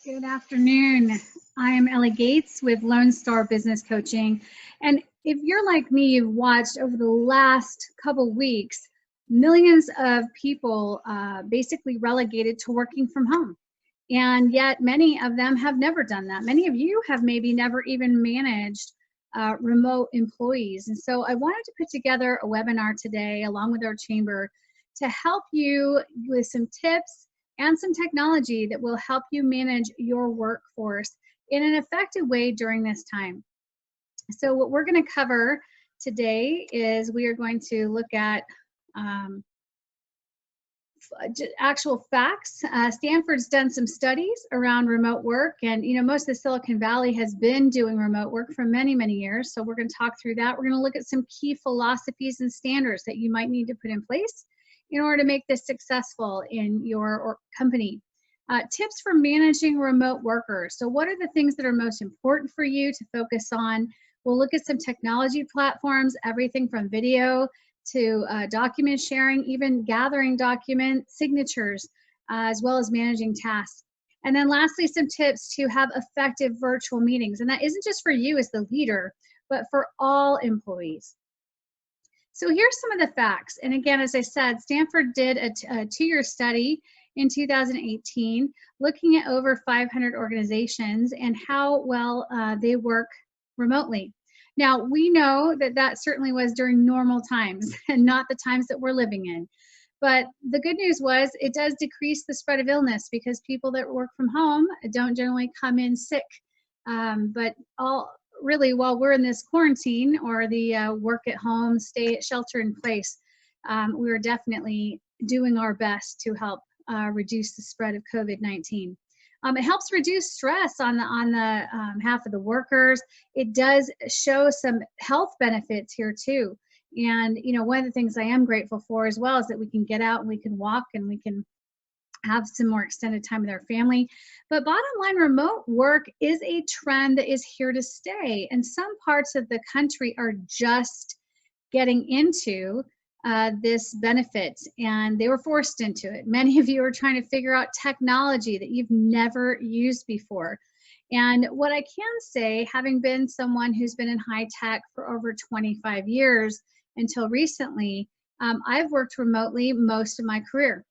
Good afternoon. I am Ellie Gates with Lone Star Business Coaching. And if you're like me, you've watched over the last couple weeks, millions of people basically relegated to working from home. And yet many of them have never done that. Many of you have maybe never even managed remote employees. And so I wanted to put together a webinar today along with our chamber to help you with some tips and some technology that will help you manage your workforce in an effective way during this time. So what we're going to cover today is we are going to look at actual facts. Stanford's done some studies around remote work, and most of the Silicon Valley has been doing remote work for many, many years. So we're going to talk through that. We're going to look at some key philosophies and standards that you might need to put in place in order to make this successful in your company. Tips for managing remote workers. So what are the things that are most important for you to focus on? We'll look at some technology platforms, everything from video to document sharing, even gathering document signatures, as well as managing tasks. And then lastly, some tips to have effective virtual meetings. And that isn't just for you as the leader, but for all employees. So here's some of the facts. And again, as I said, Stanford did a two-year study in 2018, looking at over 500 organizations and how well they work remotely. Now, we know that that certainly was during normal times and not the times that we're living in. But the good news was it does decrease the spread of illness because people that work from home don't generally come in sick. But really, while we're in this quarantine or the work at home, shelter in place, we're definitely doing our best to help reduce the spread of COVID-19. It helps reduce stress on the half of the workers. It does show some health benefits here too. And one of the things I am grateful for as well is that we can get out and we can walk and we can have some more extended time with our family. But bottom line, remote work is a trend that is here to stay. And some parts of the country are just getting into this benefit, and they were forced into it. Many of you are trying to figure out technology that you've never used before. And what I can say, having been someone who's been in high tech for over 25 years until recently, I've worked remotely most of my career.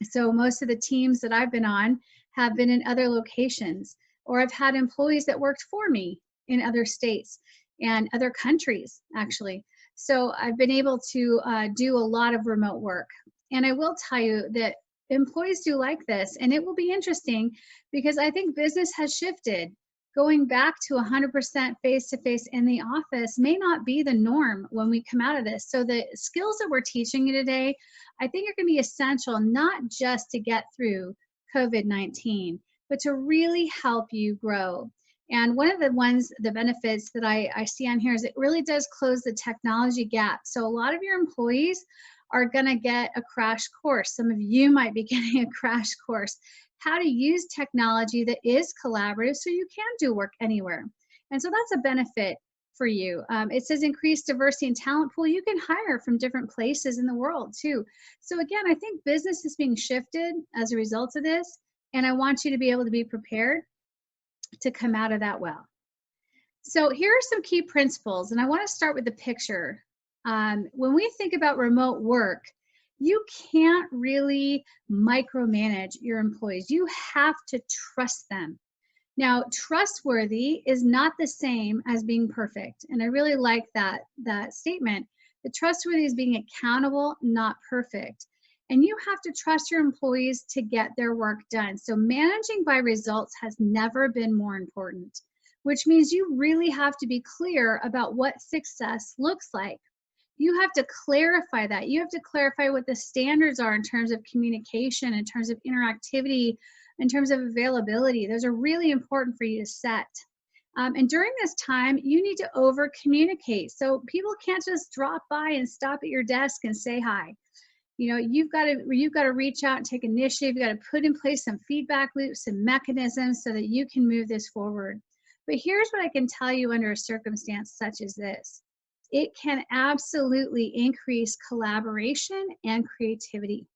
So most of the teams that I've been on have been in other locations, or I've had employees that worked for me in other states and other countries, actually. So I've been able to do a lot of remote work. And I will tell you that employees do like this, and it will be interesting because I think business has shifted. Going back to 100% face-to-face in the office may not be the norm when we come out of this. So the skills that we're teaching you today, I think are going to be essential, not just to get through COVID-19, but to really help you grow. And one of the benefits that I see on here is it really does close the technology gap. So a lot of your employees are going to get a crash course. Some of you might be getting a crash course, how to use technology that is collaborative so you can do work anywhere. And so that's a benefit for you. It says increase diversity and talent pool. You can hire from different places in the world too. So again, I think business is being shifted as a result of this, and I want you to be able to be prepared to come out of that well. So here are some key principles, and I want to start with the picture. When we think about remote work, you can't really micromanage your employees. You have to trust them. Now, trustworthy is not the same as being perfect, and I really like that statement. The trustworthy is being accountable, not perfect. And you have to trust your employees to get their work done. So managing by results has never been more important, which means you really have to be clear about what success looks like. You have to clarify that. You have to clarify what the standards are in terms of communication, in terms of interactivity, in terms of availability. Those are really important for you to set. And during this time, you need to over communicate. So people can't just drop by and stop at your desk and say hi. You've got to reach out and take initiative. You've got to put in place some feedback loops and mechanisms so that you can move this forward. But here's what I can tell you under a circumstance such as this. It can absolutely increase collaboration and creativity.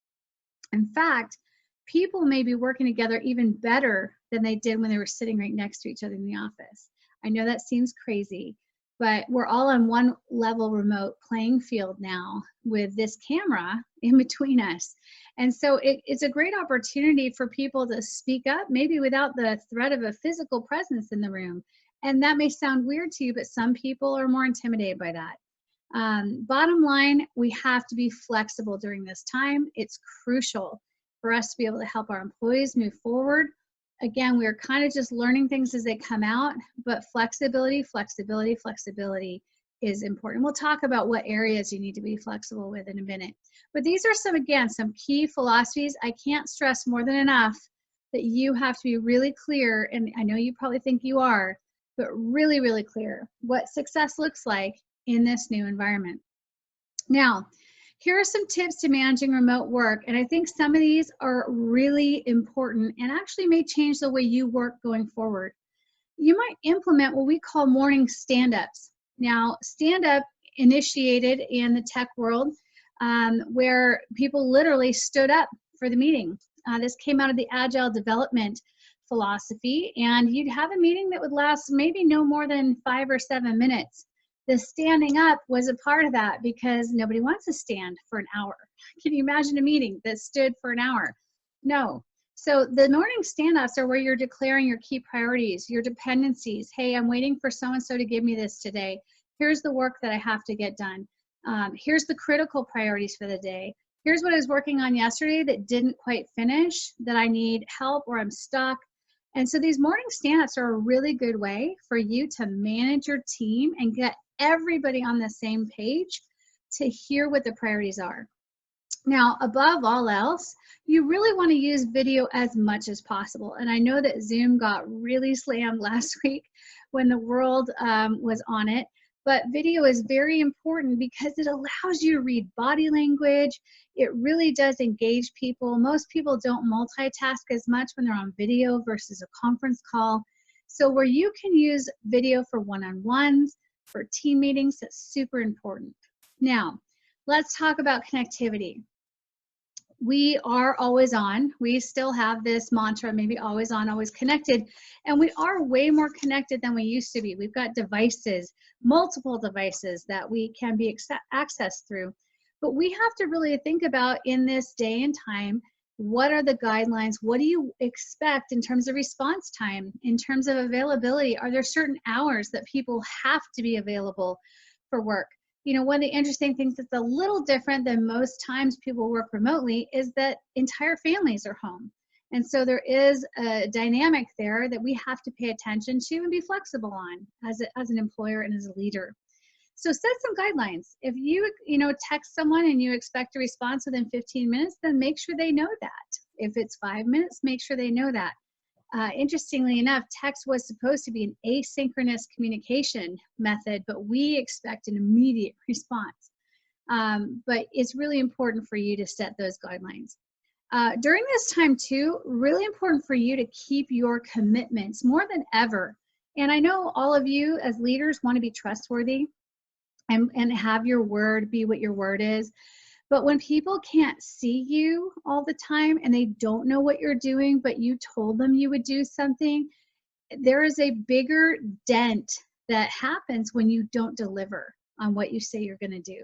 In fact, people may be working together even better than they did when they were sitting right next to each other in the office. I know that seems crazy, but we're all on one level remote playing field now with this camera in between us. And so it's a great opportunity for people to speak up, maybe without the threat of a physical presence in the room. And that may sound weird to you, but some people are more intimidated by that. Bottom line, we have to be flexible during this time. It's crucial for us to be able to help our employees move forward. Again, we're kind of just learning things as they come out, but flexibility, flexibility, flexibility is important. We'll talk about what areas you need to be flexible with in a minute. But these are some, again, some key philosophies. I can't stress more than enough that you have to be really clear, and I know you probably think you are, but really, really clear what success looks like in this new environment. Now, here are some tips to managing remote work, and I think some of these are really important and actually may change the way you work going forward. You might implement what we call morning stand-ups. Now, stand-up initiated in the tech world where people literally stood up for the meeting. This came out of the agile development philosophy, and you'd have a meeting that would last maybe no more than 5 or 7 minutes. The standing up was a part of that because nobody wants to stand for an hour. Can you imagine a meeting that stood for an hour? No. So the morning stand-ups are where you're declaring your key priorities, your dependencies. Hey, I'm waiting for so-and-so to give me this today. Here's the work that I have to get done. Here's the critical priorities for the day. Here's what I was working on yesterday that didn't quite finish, that I need help or I'm stuck. And so these morning stand-ups are a really good way for you to manage your team and get everybody on the same page to hear what the priorities are. Now, above all else, you really want to use video as much as possible. And I know that Zoom got really slammed last week when the world was on it, but video is very important because it allows you to read body language. It really does engage people. Most people don't multitask as much when they're on video versus a conference call. So where you can use video for one-on-ones, for team meetings, that's super important. Now, let's talk about connectivity. We are always on. We still have this mantra, maybe always on, always connected. And we are way more connected than we used to be. We've got devices, multiple devices that we can be accessed through. But we have to really think about in this day and time, what are the guidelines? What do you expect in terms of response time, in terms of availability? Are there certain hours that people have to be available for work? You know, one of the interesting things that's a little different than most times people work remotely is that entire families are home. And so there is a dynamic there that we have to pay attention to and be flexible on as an employer and as a leader. So set some guidelines. If you text someone and you expect a response within 15 minutes, then make sure they know that. If it's 5 minutes, make sure they know that. Interestingly enough, text was supposed to be an asynchronous communication method, but we expect an immediate response. But it's really important for you to set those guidelines. During this time too, really important for you to keep your commitments more than ever. And I know all of you as leaders want to be trustworthy and have your word be what your word is. But when people can't see you all the time and they don't know what you're doing, but you told them you would do something, there is a bigger dent that happens when you don't deliver on what you say you're going to do.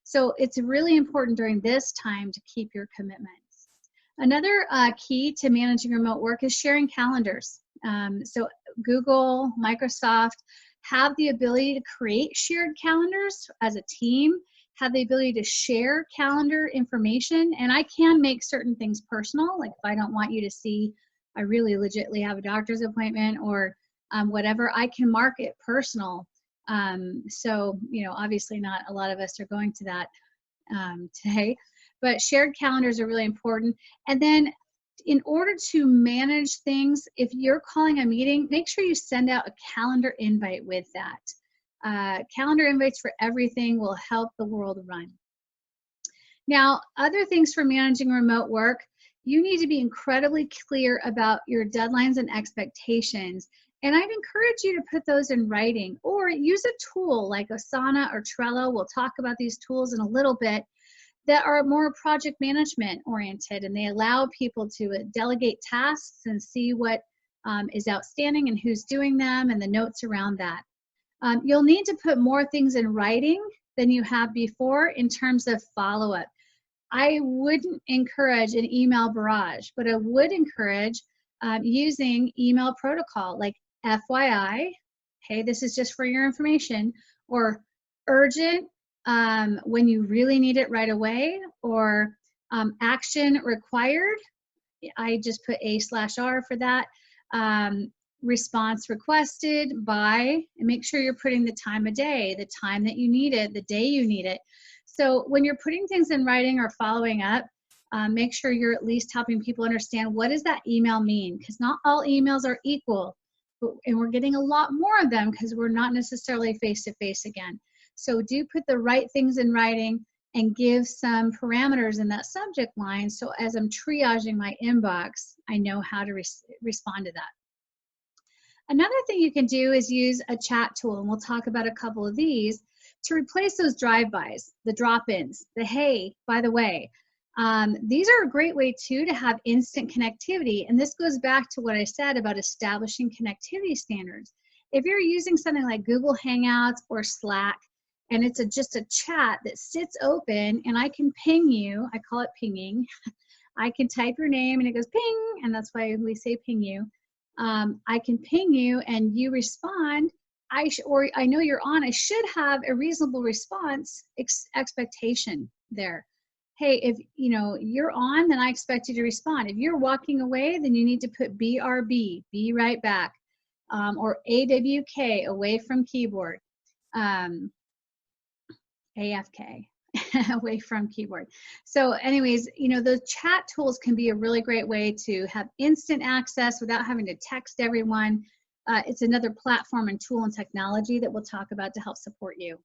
So it's really important during this time to keep your commitments. Another key to managing remote work is sharing calendars. So Google, Microsoft have the ability to create shared calendars as a team, have the ability to share calendar information, and I can make certain things personal, like if I don't want you to see, I really legitimately have a doctor's appointment or whatever, I can mark it personal. So, obviously not a lot of us are going to that today, but shared calendars are really important. And then in order to manage things, if you're calling a meeting, make sure you send out a calendar invite with that. Calendar invites for everything will help the world run. Now, other things for managing remote work, you need to be incredibly clear about your deadlines and expectations. And I'd encourage you to put those in writing or use a tool like Asana or Trello. We'll talk about these tools in a little bit. that are more project management oriented, and they allow people to delegate tasks and see what is outstanding and who's doing them and the notes around that. You'll need to put more things in writing than you have before in terms of follow-up. I wouldn't encourage an email barrage, but I would encourage using email protocol like FYI, hey, this is just for your information, or urgent when you really need it right away, or action required. I just put A/R for that. Response requested by, and make sure you're putting the time of day, the time that you need it, the day you need it. So when you're putting things in writing or following up, make sure you're at least helping people understand what does that email mean, because not all emails are equal, and we're getting a lot more of them because we're not necessarily face-to-face again. So do put the right things in writing and give some parameters in that subject line, so as I'm triaging my inbox, I know how to respond to that. Another thing you can do is use a chat tool, and we'll talk about a couple of these, to replace those drive-bys, the drop-ins, the hey, by the way. These are a great way too to have instant connectivity, and this goes back to what I said about establishing connectivity standards. If you're using something like Google Hangouts or Slack, and it's just a chat that sits open and I can ping you, I call it pinging, I can type your name and it goes ping, and that's why we say ping you. I can ping you and you respond, or I know you're on, I should have a reasonable response expectation there. Hey, if you're on, then I expect you to respond. If you're walking away, then you need to put BRB, be right back, or AWK, away from keyboard, AFK, away from keyboard. So anyways, those chat tools can be a really great way to have instant access without having to text everyone. It's another platform and tool and technology that we'll talk about to help support you.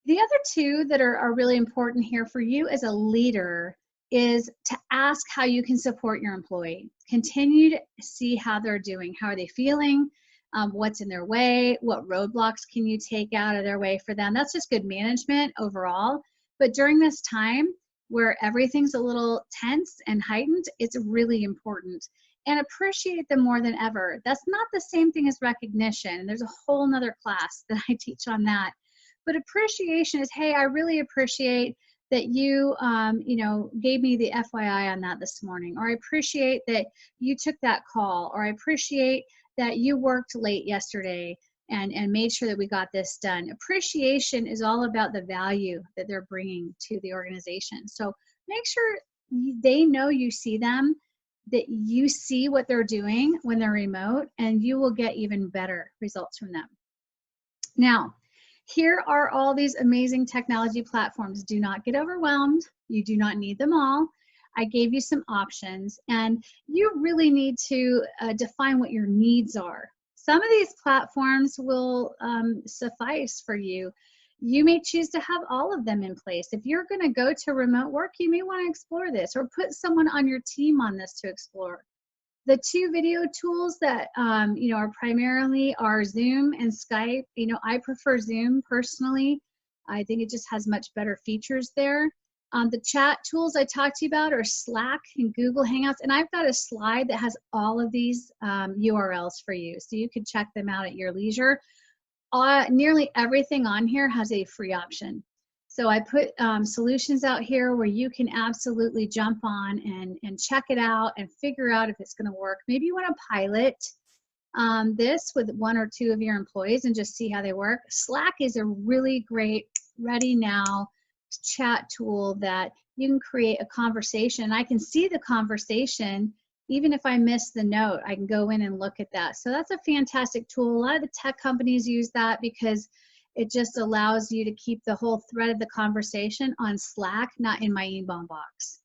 The other two that are really important here for you as a leader is to ask how you can support your employee. Continue to see how they're doing. How are they feeling? What's in their way? What roadblocks can you take out of their way for them? That's just good management overall. But during this time where everything's a little tense and heightened, it's really important. And appreciate them more than ever. That's not the same thing as recognition. There's a whole nother class that I teach on that. But appreciation is, hey, I really appreciate that you, gave me the FYI on that this morning, or I appreciate that you took that call, or I appreciate that you worked late yesterday and made sure that we got this done. Appreciation is all about the value that they're bringing to the organization. So make sure they know you see them, that you see what they're doing when they're remote, and you will get even better results from them. Now, here are all these amazing technology platforms. Do not get overwhelmed. You do not need them all. I gave you some options, and you really need to define what your needs are. Some of these platforms will suffice for you. You may choose to have all of them in place. If you're going to go to remote work, you may want to explore this, or put someone on your team on this to explore. The two video tools that are primarily are Zoom and Skype. I prefer Zoom personally. I think it just has much better features there. The chat tools I talked to you about are Slack and Google Hangouts, and I've got a slide that has all of these URLs for you, so you can check them out at your leisure. Nearly everything on here has a free option. So I put solutions out here where you can absolutely jump on and check it out and figure out if it's going to work. Maybe you want to pilot this with one or two of your employees and just see how they work. Slack is a really great ready now chat tool that you can create a conversation. I can see the conversation. Even if I miss the note, I can go in and look at that. So that's a fantastic tool. A lot of the tech companies use that because it just allows you to keep the whole thread of the conversation on Slack, not in my email box.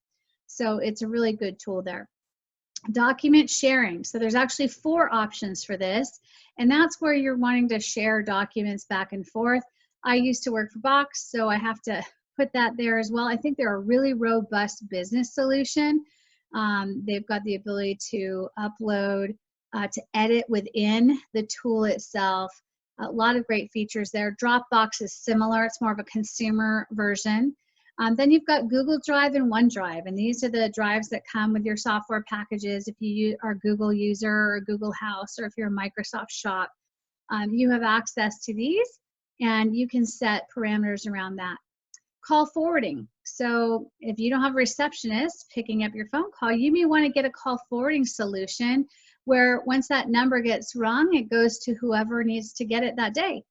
So it's a really good tool there. Document sharing. So there's actually 4 options for this, and that's where you're wanting to share documents back and forth. I used to work for Box, so I have to put that there as well. I think they're a really robust business solution. They've got the ability to upload, to edit within the tool itself. A lot of great features there. Dropbox is similar. It's more of a consumer version. Then you've got Google Drive and OneDrive, and these are the drives that come with your software packages. If you are a Google user or Google House, or if you're a Microsoft shop, you have access to these, and you can set parameters around that. Call forwarding. So if you don't have a receptionist picking up your phone call, you may want to get a call forwarding solution where once that number gets rung, it goes to whoever needs to get it that day.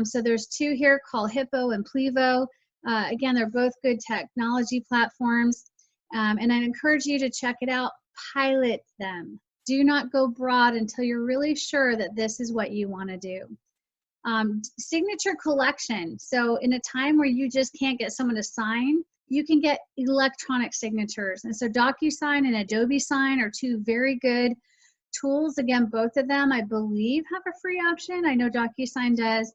So there's two here, Call Hippo and Plevo. Again, they're both good technology platforms, and I'd encourage you to check it out. Pilot them. Do not go broad until you're really sure that this is what you want to do. Signature collection. So in a time where you just can't get someone to sign, you can get electronic signatures. And so DocuSign and Adobe Sign are two very good tools. Again, both of them, I believe, have a free option. I know DocuSign does.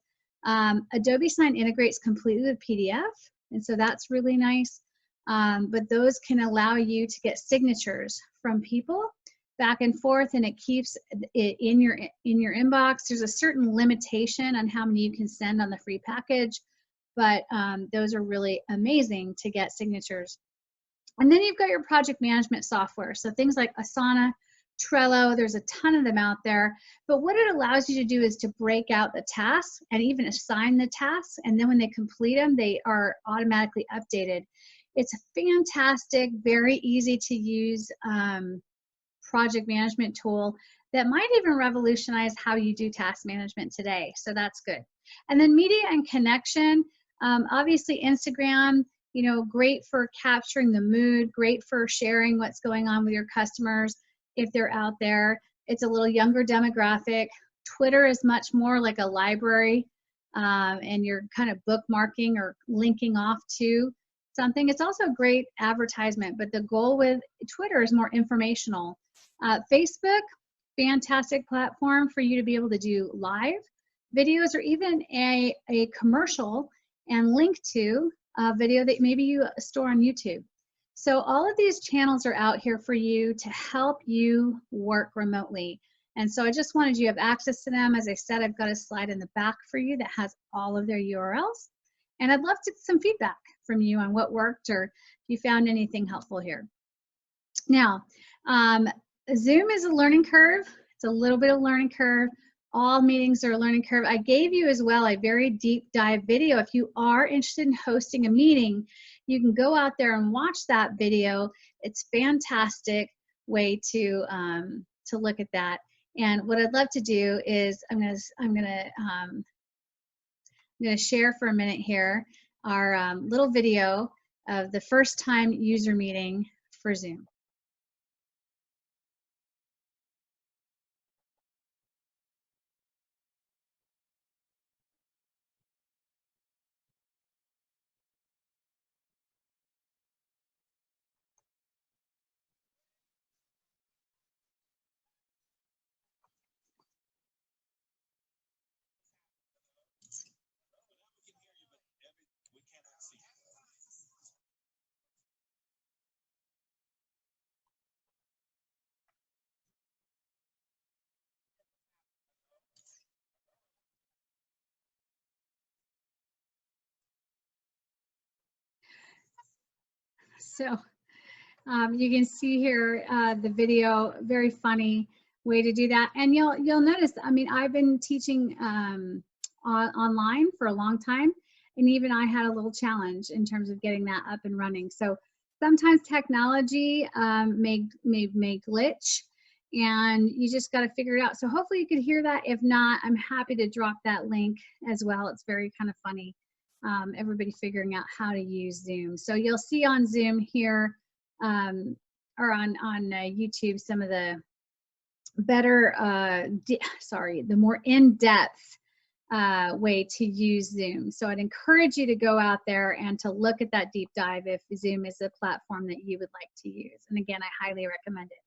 Adobe Sign integrates completely with PDF, and so that's really nice. But those can allow you to get signatures from people back and forth, and it keeps it in your inbox. There's a certain limitation on how many you can send on the free package, but those are really amazing to get signatures. And then you've got your project management software, so things like Asana, Trello, there's a ton of them out there. But what it allows you to do is to break out the tasks and even assign the tasks, and then when they complete them, they are automatically updated. It's a fantastic, very easy to use project management tool that might even revolutionize how you do task management today. So that's good. And then media and connection, obviously Instagram, you know, great for capturing the mood, great for sharing what's going on with your customers if they're out there. It's a little younger demographic. Twitter is much more like a library, and you're kind of bookmarking or linking off to something. It's also a great advertisement, but the goal with Twitter is more informational. Facebook, fantastic platform for you to be able to do live videos or even a commercial and link to a video that maybe you store on YouTube. So all of these channels are out here for you to help you work remotely. And so I just wanted you to have access to them. As I said, I've got a slide in the back for you that has all of their URLs. And I'd love to get some feedback from you on what worked or if you found anything helpful here. Now, Zoom is a learning curve. It's a little bit of learning curve. All meetings are a learning curve. I gave you as well a very deep dive video. If you are interested in hosting a meeting, you can go out there and watch that video. It's a fantastic way to look at that. And what I'd love to do is I'm gonna share for a minute here our little video of the first time user meeting for Zoom. So you can see here the video, very funny way to do that. And you'll notice, I mean, I've been teaching online for a long time, and even I had a little challenge in terms of getting that up and running. So sometimes technology may glitch, and you just got to figure it out. So hopefully you could hear that. If not, I'm happy to drop that link as well. It's very kind of funny. Everybody figuring out how to use Zoom. So you'll see on Zoom here, or on YouTube, some of the better, the more in-depth way to use Zoom. So I'd encourage you to go out there and to look at that deep dive if Zoom is a platform that you would like to use. And again, I highly recommend it.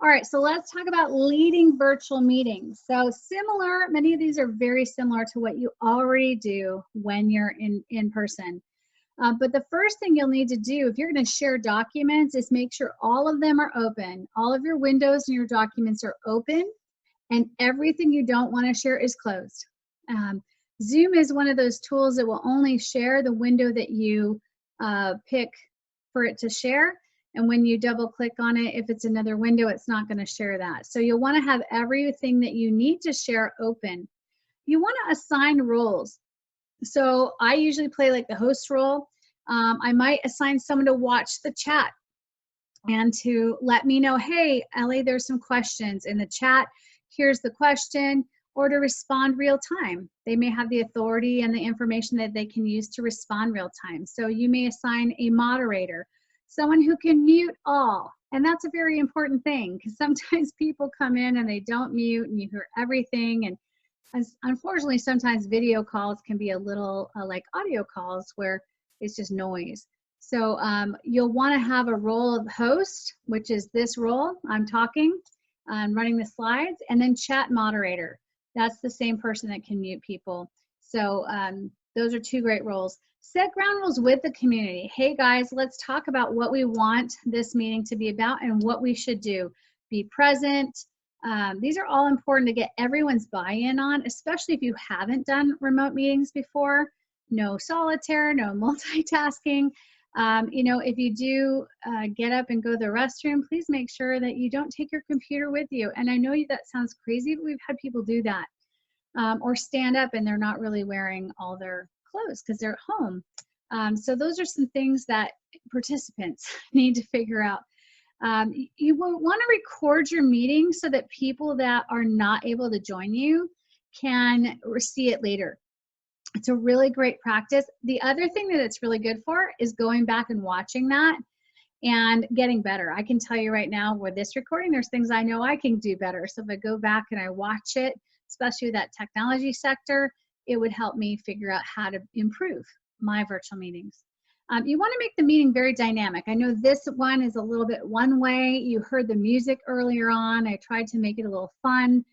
All right, so let's talk about leading virtual meetings. So similar, many of these are very similar to what you already do when you're in person. But the first thing you'll need to do if you're going to share documents is make sure all of them are open. All of your windows and your documents are open, and everything you don't want to share is closed. Zoom is one of those tools that will only share the window that you pick for it to share. And when you double click on it, if it's another window, it's not going to share that. So you'll want to have everything that you need to share open. You want to assign roles. So I usually play like the host role. I might assign someone to watch the chat and to let me know, hey, Ellie, there's some questions in the chat. Here's the question, or to respond real time. They may have the authority and the information that they can use to respond real time. So you may assign a moderator, someone who can mute all. And that's a very important thing, because sometimes people come in and they don't mute and you hear everything. And unfortunately, sometimes video calls can be a little like audio calls where it's just noise. So you'll want to have a role of host, which is this role. I'm talking, I'm running the slides, and then chat moderator. That's the same person that can mute people. So those are two great roles. Set ground rules with the community. Hey guys, let's talk about what we want this meeting to be about and what we should do. Be present. These are all important to get everyone's buy-in on, especially if you haven't done remote meetings before. No solitaire, no multitasking. You know, if you do get up and go to the restroom, please make sure that you don't take your computer with you. And I know that sounds crazy, but we've had people do that. Or stand up and they're not really wearing all their clothes because they're at home. So those are some things that participants need to figure out. You will want to record your meeting so that people that are not able to join you can see it later. It's a really great practice. The other thing that it's really good for is going back and watching that and getting better. I can tell you right now with this recording, there's things I know I can do better. So if I go back and I watch it, especially with that technology sector, it would help me figure out how to improve my virtual meetings. You want to make the meeting very dynamic. I know this one is a little bit one way. You heard the music earlier on. I tried to make it a little fun.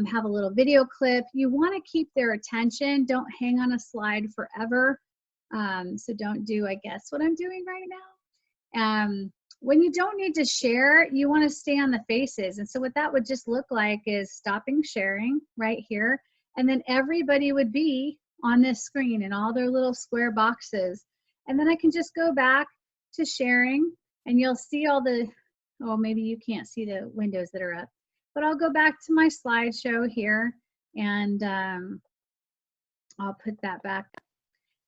Have a little video clip. You want to keep their attention. Don't hang on a slide forever. So don't do, I guess, what I'm doing right now. When you don't need to share, you want to stay on the faces. And so what that would just look like is stopping sharing right here. And then everybody would be on this screen in all their little square boxes. And then I can just go back to sharing and you'll see all the, oh, maybe you can't see the windows that are up. But I'll go back to my slideshow here and I'll put that back.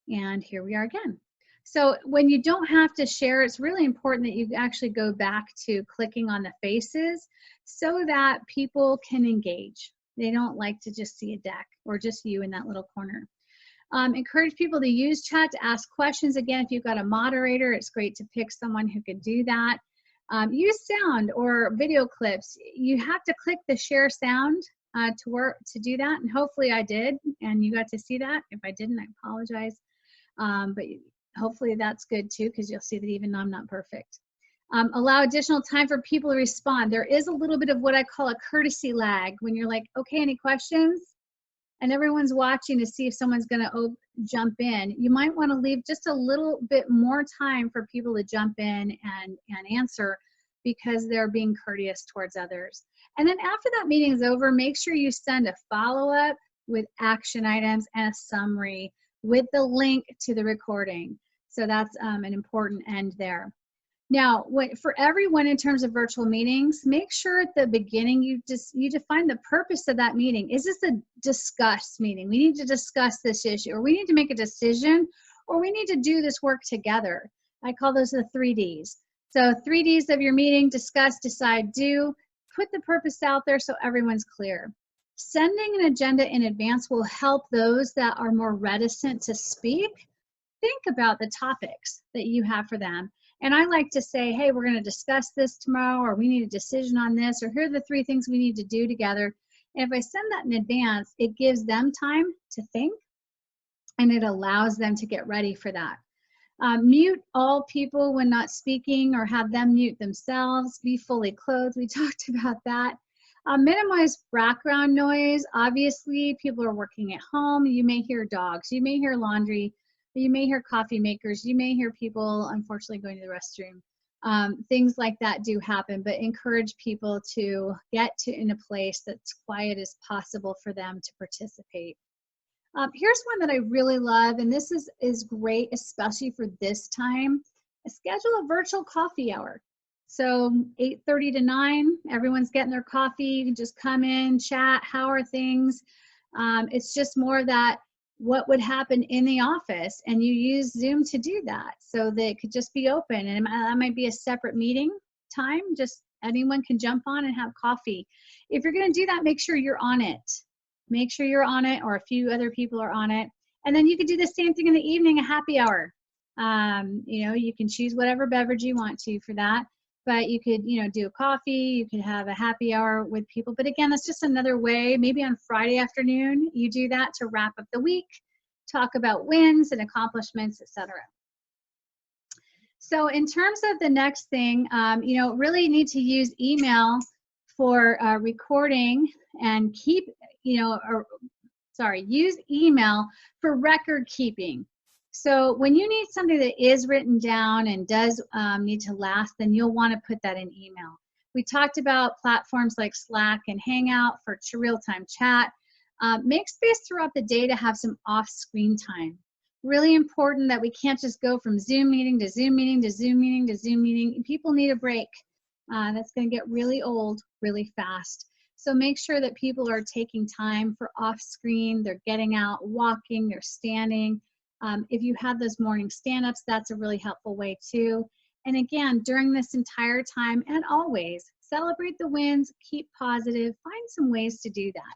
And here we are again. So when you don't have to share, it's really important that you actually go back to clicking on the faces so that people can engage. They don't like to just see a deck or just you in that little corner. Encourage people to use chat to ask questions. Again, if you've got a moderator, it's great to pick someone who can do that. Use sound or video clips. You have to click the share sound to do that, and hopefully I did, and you got to see that. If I didn't, I apologize. But hopefully that's good too, because you'll see that even though I'm not perfect. Allow additional time for people to respond. There is a little bit of what I call a courtesy lag when you're like, okay, any questions? And everyone's watching to see if someone's going to jump in. You might want to leave just a little bit more time for people to jump in and answer, because they're being courteous towards others. And then after that meeting is over, make sure you send a follow-up with action items and a summary with the link to the recording. So that's an important end there. Now, for everyone in terms of virtual meetings, make sure at the beginning you define the purpose of that meeting. Is this a discuss meeting? We need to discuss this issue, or we need to make a decision, or we need to do this work together. I call those the 3Ds. So 3Ds of your meeting: discuss, decide, do. Put the purpose out there so everyone's clear. Sending an agenda in advance will help those that are more reticent to speak think about the topics that you have for them. And I like to say, hey, we're going to discuss this tomorrow, or we need a decision on this, or here are the 3 things we need to do together. And if I send that in advance, it gives them time to think, and it allows them to get ready for that. Mute all people when not speaking, or have them mute themselves. Be fully clothed. We talked about that. Minimize background noise. Obviously, people are working at home. You may hear dogs. You may hear laundry. You may hear coffee makers. You may hear people, unfortunately, going to the restroom. Things like that do happen, but encourage people to get in a place that's quiet as possible for them to participate. Here's one that I really love, and this is great, especially for this time. Schedule a virtual coffee hour. So 8:30 to 9, everyone's getting their coffee. You can just come in, chat. How are things? It's just more of that what would happen in the office, and you use Zoom to do that, so that it could just be open, and that might be a separate meeting time. Just anyone can jump on and have coffee. If you're going to do that, make sure you're on it. Make sure you're on it, or a few other people are on it. And then you could do the same thing in the evening, a happy hour. You know, you can choose whatever beverage you want to for that, but you could, you know, do a coffee, you could have a happy hour with people. But again, that's just another way. Maybe on Friday afternoon, you do that to wrap up the week, talk about wins and accomplishments, etc. So in terms of the next thing, you know, really need to use email for recording and keep, you know, use email for record keeping. So when you need something that is written down and does need to last, then you'll want to put that in email. We talked about platforms like Slack and Hangout for real-time chat. Make space throughout the day to have some off-screen time. Really important that we can't just go from Zoom meeting to Zoom meeting to Zoom meeting to Zoom meeting. People need a break. That's going to get really old really fast. So make sure that people are taking time for off-screen. They're getting out, walking, they're standing. If you have those morning stand-ups, that's a really helpful way too. And again, during this entire time and always, celebrate the wins, keep positive, find some ways to do that.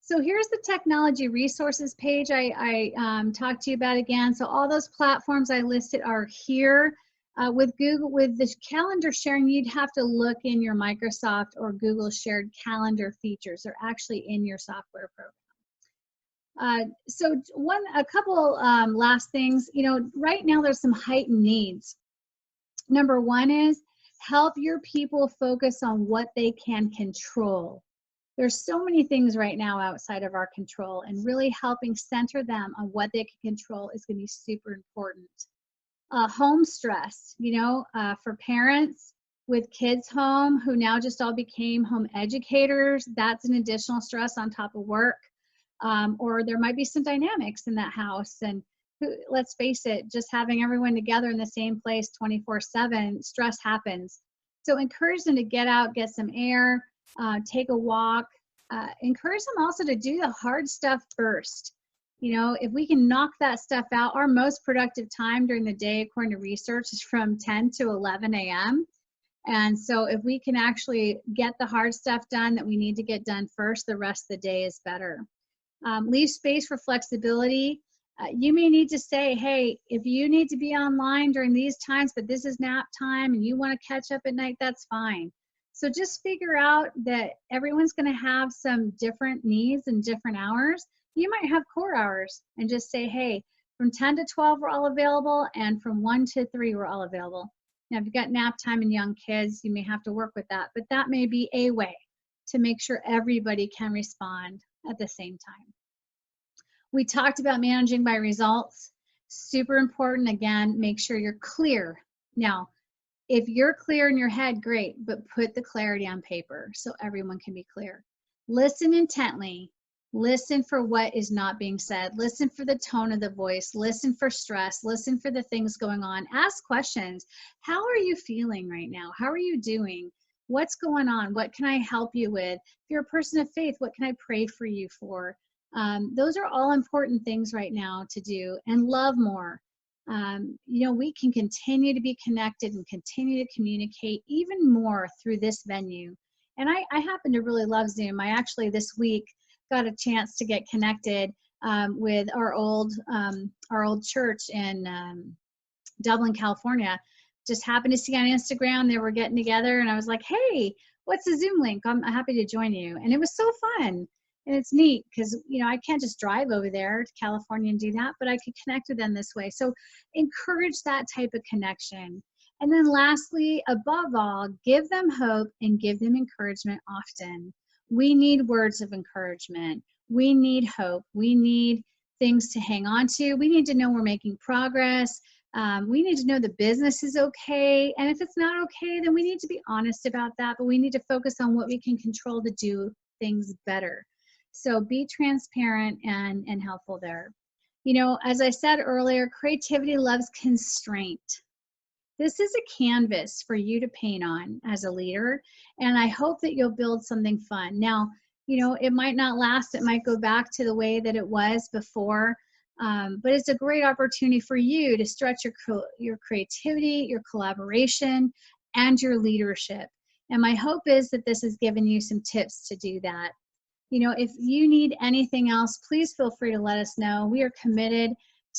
So here's the technology resources page I talked to you about again. So all those platforms I listed are here. With Google, with the calendar sharing, you'd have to look in your Microsoft or Google shared calendar features. They're actually in your software program. So a couple last things, you know, right now there's some heightened needs. Number one is help your people focus on what they can control. There's so many things right now outside of our control, and really helping center them on what they can control is going to be super important. Home stress, you know, for parents with kids home who now just all became home educators, that's an additional stress on top of work. Or there might be some dynamics in that house, and let's face it, just having everyone together in the same place 24/7, stress happens. So encourage them to get out, get some air, take a walk. Encourage them also to do the hard stuff first. You know, if we can knock that stuff out, our most productive time during the day, according to research, is from 10 to 11 a.m. And so if we can actually get the hard stuff done that we need to get done first, the rest of the day is better. Leave space for flexibility. You may need to say, hey, if you need to be online during these times, but this is nap time and you want to catch up at night, that's fine. So just figure out that everyone's going to have some different needs and different hours. You might have core hours and just say, hey, from 10 to 12, we're all available, and from 1 to 3, we're all available. Now, if you've got nap time and young kids, you may have to work with that, but that may be a way to make sure everybody can respond at the same time. We talked about managing by results. Super important. Again, make sure you're clear. Now, if you're clear in your head, great, but put the clarity on paper so everyone can be clear. Listen intently. Listen for what is not being said. Listen for the tone of the voice. Listen for stress. Listen for the things going on. Ask questions. How are you feeling right now? How are you doing? What's going on? What can I help you with? If you're a person of faith, what can I pray for you for? Those are all important things right now to do. And love more. You know, we can continue to be connected and continue to communicate even more through this venue. And I happen to really love Zoom. I actually this week got a chance to get connected with our old church in Dublin, California. Just happened to see on Instagram they were getting together, and I was like, hey, what's the Zoom link? I'm happy to join you. And it was so fun. And it's neat because, you know, I can't just drive over there to California and do that, but I could connect with them this way. So encourage that type of connection. And then lastly, above all, give them hope and give them encouragement often. We need words of encouragement. We need hope. We need things to hang on to. We need to know we're making progress. We need to know the business is okay. And if it's not okay, then we need to be honest about that, but we need to focus on what we can control to do things better. So be transparent and helpful there. You know, as I said earlier, creativity loves constraint. This is a canvas for you to paint on as a leader, and I hope that you'll build something fun. Now, you know, it might not last, it might go back to the way that it was before, but it's a great opportunity for you to stretch your creativity, your collaboration, and your leadership. And my hope is that this has given you some tips to do that. You know, if you need anything else, please feel free to let us know. We are committed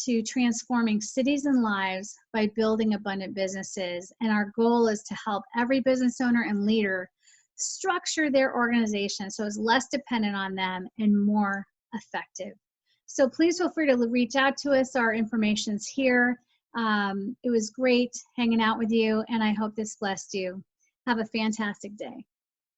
to transforming cities and lives by building abundant businesses. And our goal is to help every business owner and leader structure their organization so it's less dependent on them and more effective. So please feel free to reach out to us. Our information's here. It was great hanging out with you, and I hope this blessed you. Have a fantastic day.